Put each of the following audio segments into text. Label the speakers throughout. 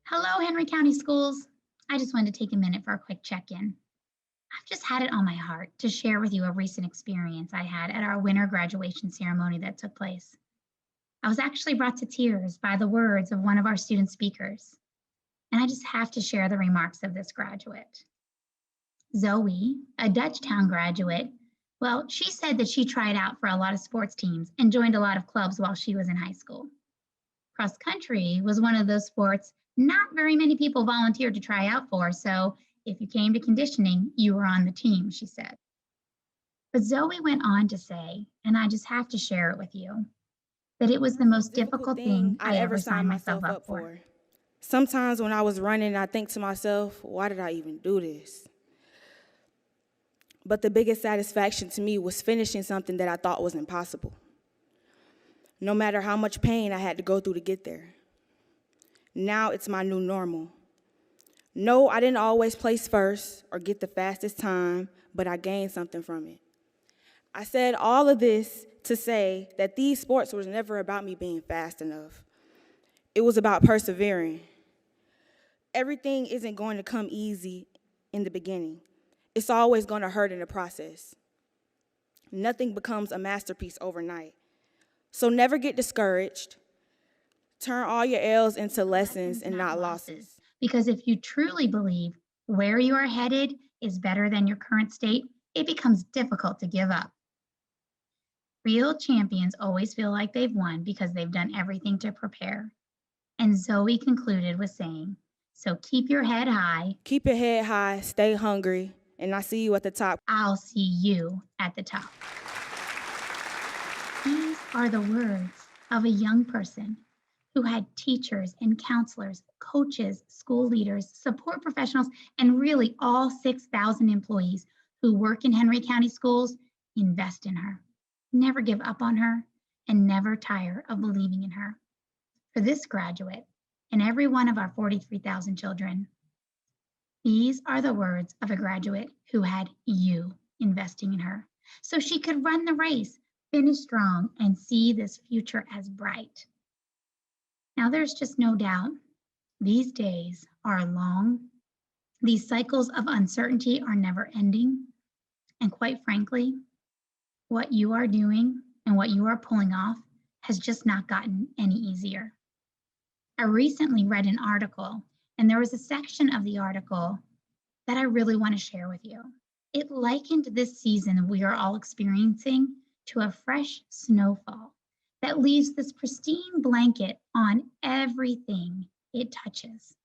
Speaker 1: Hello, Henry County Schools. I just wanted to take a minute for a quick check in. I've just had it on my heart to share with you a recent experience I had at our winter graduation ceremony that took place. I was actually brought to tears by the words of one of our student speakers, and I just have to share the remarks of this graduate. Zoe, a Dutchtown graduate, well, she said that she tried out for a lot of sports teams and joined a lot of clubs while she was in high school. Cross country was one of those sports not very many people volunteered to try out for, so if you came to conditioning, you were on the team, she said. But Zoe went on to say, and I just have to share it with you, that it was the
Speaker 2: Most
Speaker 1: most
Speaker 2: difficult
Speaker 1: difficult
Speaker 2: thing
Speaker 1: thing
Speaker 2: I
Speaker 1: I
Speaker 2: ever
Speaker 1: ever signed
Speaker 2: signed
Speaker 1: myself
Speaker 2: myself
Speaker 1: up
Speaker 2: up
Speaker 1: for.
Speaker 2: for. Sometimes when I was running, I think to myself, why did I even do this? But the biggest satisfaction to me was finishing something that I thought was impossible, no matter how much pain I had to go through to get there. Now it's my new normal. No, I didn't always place first or get the fastest time, but I gained something from it. I said all of this to say that these sports was never about me being fast enough. It was about persevering. Everything isn't going to come easy in the beginning. It's always going to hurt in the process. Nothing becomes a masterpiece overnight. So never get discouraged. Turn all your L's into lessons
Speaker 1: Lessons,
Speaker 2: and
Speaker 1: not
Speaker 2: not
Speaker 1: losses.
Speaker 2: losses.
Speaker 1: Because if you truly believe where you are headed is better than your current state, it becomes difficult to give up. Real champions always feel like they've won because they've done everything to prepare. And Zoe concluded with saying, so keep your head high.
Speaker 2: Keep your head high, stay hungry, and I see you at the top.
Speaker 1: I'll see you at the top. These are the words of a young person who had teachers and counselors, coaches, school leaders, support professionals, and really all 6,000 employees who work in Henry County schools invest in her, never give up on her, and never tire of believing in her. For this graduate and every one of our 43,000 children, these are the words of a graduate who had you investing in her so she could run the race, finish strong, and see this future as bright. Now, there's just no doubt these days are long. These cycles of uncertainty are never ending. And quite frankly, what you are doing and what you are pulling off has just not gotten any easier. I recently read an article, and there was a section of the article that I really want to share with you. It likened this season we are all experiencing to a fresh snowfall that leaves this pristine blanket on everything it touches.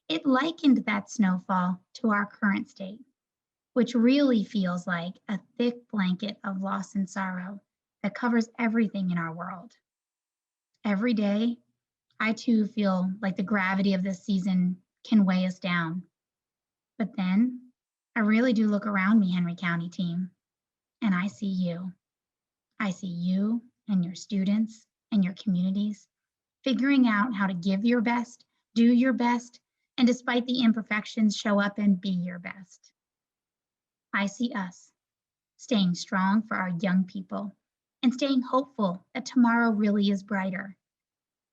Speaker 1: It likened that snowfall to our current state, which really feels like a thick blanket of loss and sorrow that covers everything in our world. Every day, I too feel like the gravity of this season can weigh us down. But then I really do look around me, Henry County team, and I see you. I see you and your students and your communities figuring out how to give your best, do your best, and despite the imperfections, show up and be your best. I see us staying strong for our young people and staying hopeful that tomorrow really is brighter.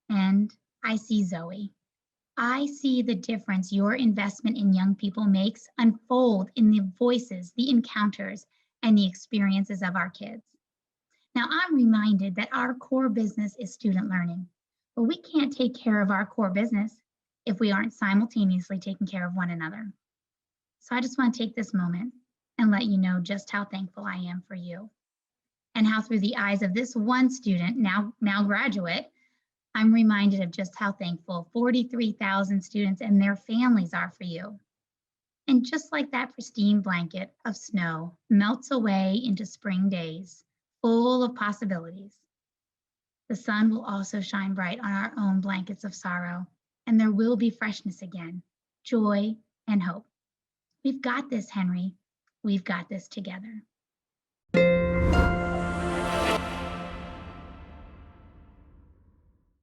Speaker 1: And I see Zoe. I see the difference your investment in young people makes unfold in the voices, the encounters, and the experiences of our kids. Now, I'm reminded that our core business is student learning, but we can't take care of our core business if we aren't simultaneously taking care of one another. So I just want to take this moment and let you know just how thankful I am for you and how through the eyes of this one student, now graduate, I'm reminded of just how thankful 43,000 students and their families are for you. And just like that pristine blanket of snow melts away into spring days, full of possibilities, the sun will also shine bright on our own blankets of sorrow, and there will be freshness again, joy, and hope. We've got this, Henry. We've got this together.